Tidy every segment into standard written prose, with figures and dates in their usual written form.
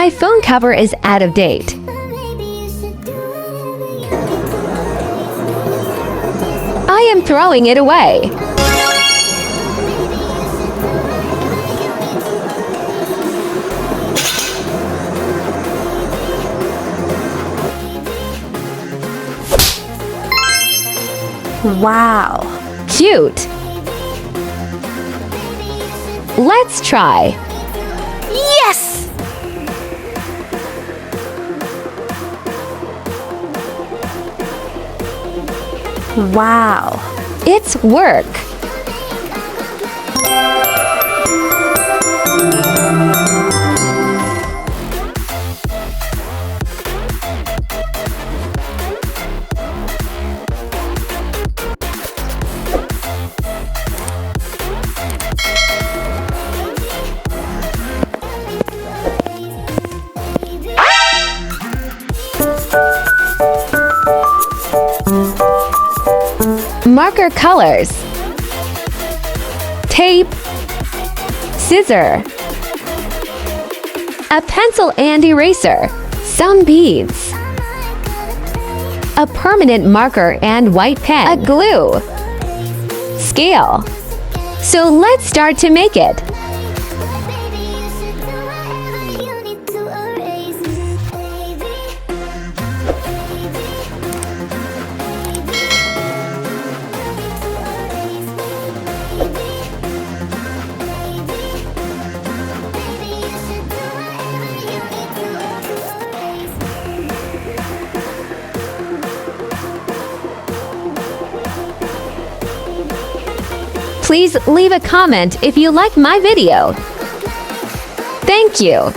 My phone cover is out of date. I am throwing it away. Wow! Cute! Let's try. Yes! Wow! It's work. Marker colors. Tape. Scissor. A pencil and eraser. Some beads. A permanent marker and white pen. A glue. Scale. So let's start to make it. Please leave a comment if you like my video. Thank you.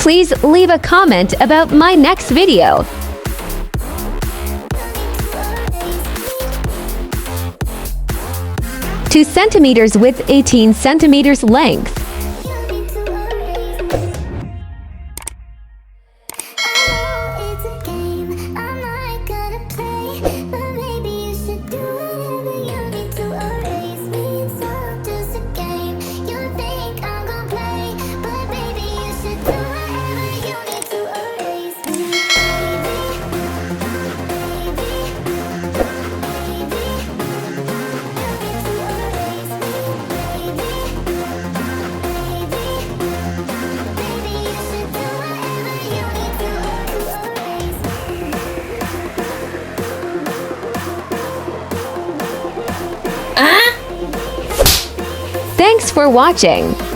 please leave a comment about my next video. Two centimeters width, 18 centimeters length. Thanks for watching.